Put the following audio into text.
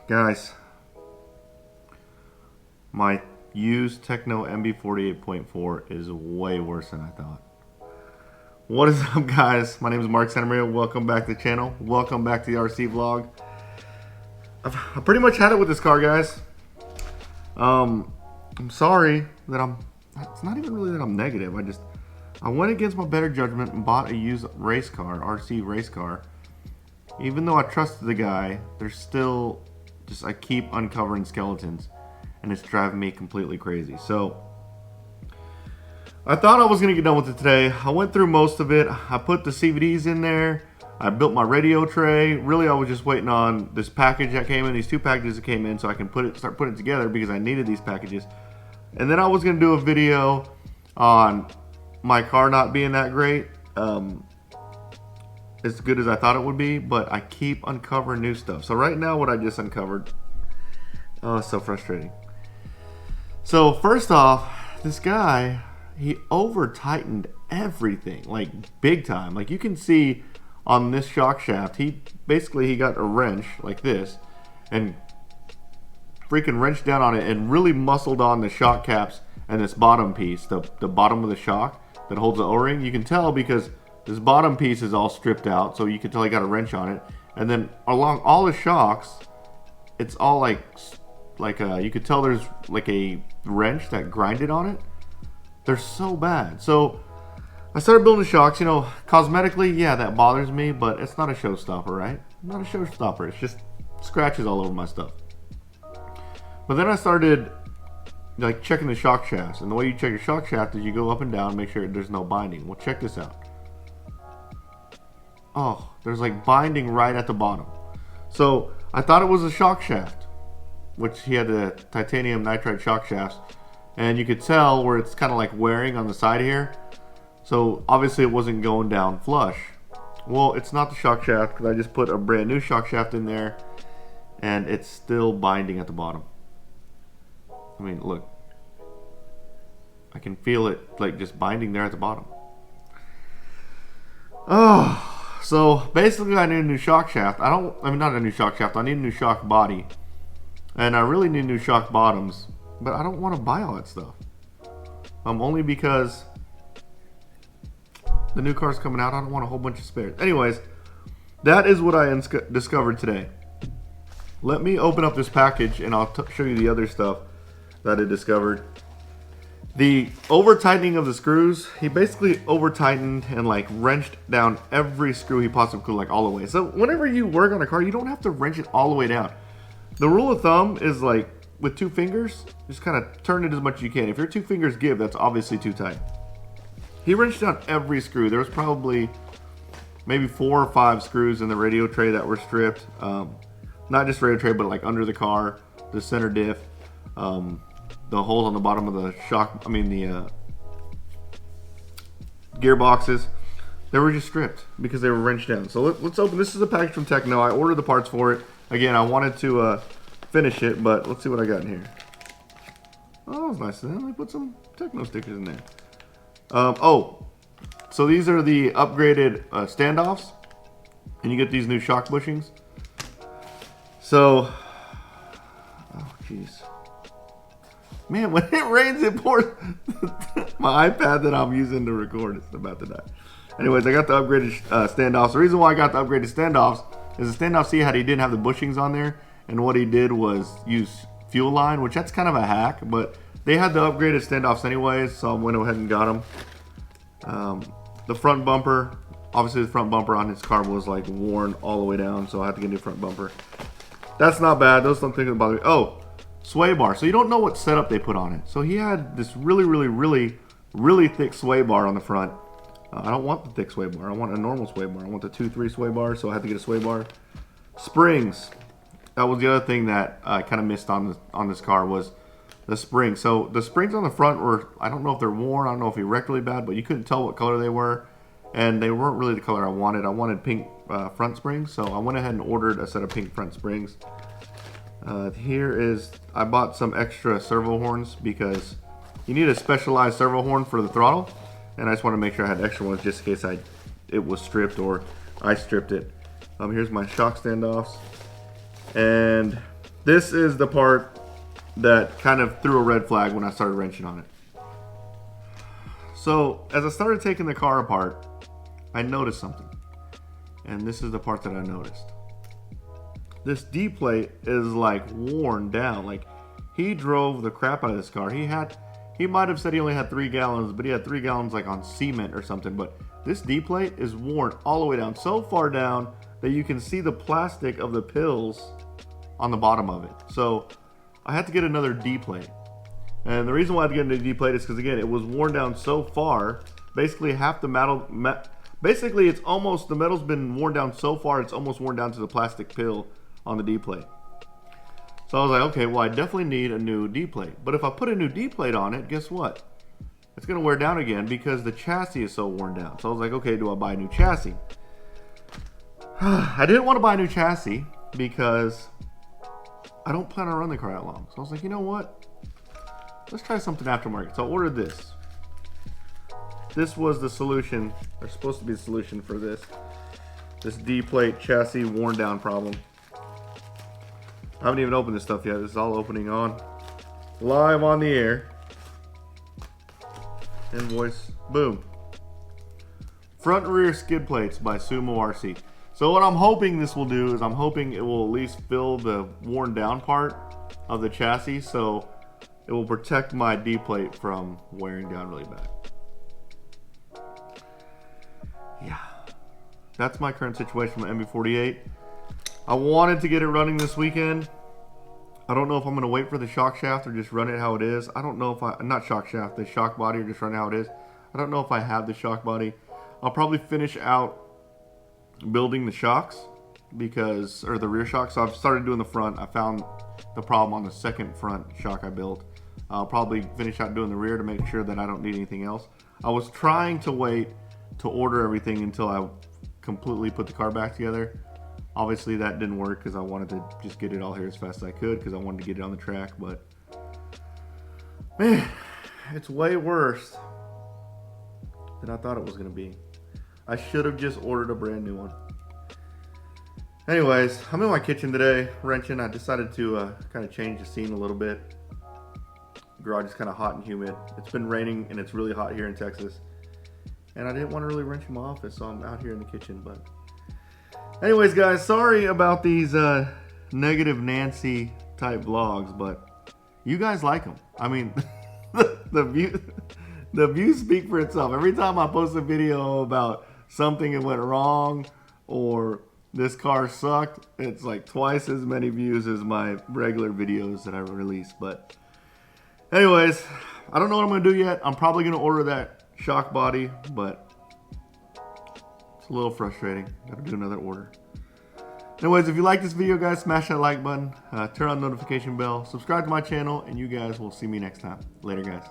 Guys, my used Tekno NB48.4 is way worse than I thought. What is up, guys? My name is Mark Santamaria. Welcome back to the channel. Welcome back to the RC vlog. I pretty much had it with this car, guys. I'm sorry that it's not even really that I'm negative. I went against my better judgment and bought a used race car, RC race car. Even though I trusted the guy, there's still I keep uncovering skeletons, and it's driving me completely crazy. So I thought I was gonna get done with it today. I went through most of it. I put the CVDs in there. I built my radio tray. Really, I was just waiting on this package that came in, these two packages that came in, so I can start putting it together because I needed these packages. And then I was gonna do a video on my car not being that great, as good as I thought it would be, but I keep uncovering new stuff. So right now, what I just uncovered, oh, it's so frustrating. So first off, this guy, he over tightened everything, like big time. Like you can see on this shock shaft, he got a wrench like this and freaking wrenched down on it and really muscled on the shock caps and this bottom piece, the bottom of the shock that holds the O-ring. You can tell because this bottom piece is all stripped out, so you can tell he got a wrench on it. And then along all the shocks, it's all like you could tell there's like a wrench that grinded on it. They're so bad. So I started building shocks. You know, cosmetically, yeah, that bothers me, but it's not a showstopper, right? Not a showstopper. It's just scratches all over my stuff. But then I started like checking the shock shafts, and the way you check your shock shaft is you go up and down, make sure there's no binding. Well, check this out. Oh, there's like binding right at the bottom. So I thought it was a shock shaft, which he had the titanium nitride shock shafts, and you could tell where it's kind of like wearing on the side here. So obviously it wasn't going down flush. Well, it's not the shock shaft because I just put a brand new shock shaft in there, and it's still binding at the bottom. I mean, look, I can feel it like just binding there at the bottom. Oh. So basically I need a new shock shaft. Not a new shock shaft, I need a new shock body. And I really need new shock bottoms, but I don't want to buy all that stuff. Only because the new car's coming out, I don't want a whole bunch of spares. Anyways, that is what I discovered today. Let me open up this package and I'll show you the other stuff that I discovered. The over tightening of the screws, he basically over tightened and like wrenched down every screw he possibly could, like all the way. So whenever you work on a car, you don't have to wrench it all the way down. The rule of thumb is like with two fingers, just kind of turn it as much as you can. If your two fingers give, that's obviously too tight. He wrenched down every screw. There was probably maybe 4 or 5 screws in the radio tray that were stripped. Not just radio tray, but like under the car, the center diff, the holes on the bottom of the the gearboxes, they were just stripped because they were wrenched down. So let's open. This is a package from Tekno. I ordered the parts for it. Again, I wanted to finish it, but let's see what I got in here. Oh, that was nice of them. They put some Tekno stickers in there. So these are the upgraded standoffs, and you get these new shock bushings. So, oh jeez. Man, when it rains, it pours. My iPad that I'm using to record is about to die. Anyways, I got the upgraded standoffs. The reason why I got the upgraded standoffs is the standoff, see how he didn't have the bushings on there? And what he did was use fuel line, which that's kind of a hack, but they had the upgraded standoffs anyways, so I went ahead and got them. The front bumper, obviously the front bumper on his car was like worn all the way down, so I had to get a new front bumper. That's not bad. Those don't think about me. Oh, sway bar. So you don't know what setup they put on it. So he had this really thick sway bar on the front. I don't want the thick sway bar. I want a normal sway bar. I want the 2-3 sway bar, so I had to get a sway bar. Springs. That was the other thing that I kind of missed on this car was the springs. So the springs on the front were, I don't know if they're worn. I don't know if he wrecked really bad, but you couldn't tell what color they were. And they weren't really the color I wanted. I wanted pink front springs, so I went ahead and ordered a set of pink front springs. Here is, I bought some extra servo horns because you need a specialized servo horn for the throttle, and I just want to make sure I had extra ones just in case it was stripped or I stripped it. Here's my shock standoffs, and This is the part that kind of threw a red flag when I started wrenching on it. So as I started taking the car apart, I noticed something. And this is the part that I noticed. This D plate is like worn down. Like, he drove the crap out of this car. He might have said he only had 3 gallons, but he had 3 gallons like on cement or something. But this D plate is worn all the way down, so far down that you can see the plastic of the pills on the bottom of it. So I had to get another D plate. And the reason why I had to get a D plate is because, again, it was worn down so far. Basically, half the metal, basically it's almost, the metal's been worn down so far, it's almost worn down to the plastic pill on the D plate. So I was like, okay, well, I definitely need a new D plate. But if I put a new D plate on it, guess what? It's gonna wear down again because the chassis is so worn down. So I was like, okay, do I buy a new chassis? I didn't want to buy a new chassis because I don't plan on running the car that long. So I was like, you know what? Let's try something aftermarket. So I ordered this. This was the solution, or supposed to be the solution for this D plate chassis worn down problem. I haven't even opened this stuff yet. This is all opening on live on the air. Invoice, boom. Front and rear skid plates by Sumo RC. So what I'm hoping this will do is I'm hoping it will at least fill the worn down part of the chassis, so it will protect my D plate from wearing down really bad. Yeah, that's my current situation with NB48. I wanted to get it running this weekend. I don't know if I'm going to wait for the shock shaft or just run it how it is. I don't know if not shock shaft, the shock body, or just run it how it is. I don't know if I have the shock body. I'll probably finish out building the shocks or the rear shock. So I've started doing the front. I found the problem on the second front shock I built. I'll probably finish out doing the rear to make sure that I don't need anything else. I was trying to wait to order everything until I completely put the car back together. Obviously that didn't work because I wanted to just get it all here as fast as I could because I wanted to get it on the track, but man, it's way worse than I thought it was going to be. I should have just ordered a brand new one. Anyways, I'm in my kitchen today wrenching. I decided to kind of change the scene a little bit. Garage is kind of hot and humid. It's been raining and it's really hot here in Texas. And I didn't want to really wrench in my office, so I'm out here in the kitchen. But anyways, guys, sorry about these negative Nancy type vlogs, but you guys like them. I mean, the views speak for itself. Every time I post a video about something that went wrong or this car sucked, it's like twice as many views as my regular videos that I release. But anyways, I don't know what I'm going to do yet. I'm probably going to order that shock body, but it's a little frustrating. Got to do another order. Anyways, if you like this video, guys, smash that like button, turn on the notification bell, subscribe to my channel, and you guys will see me next time. Later, guys.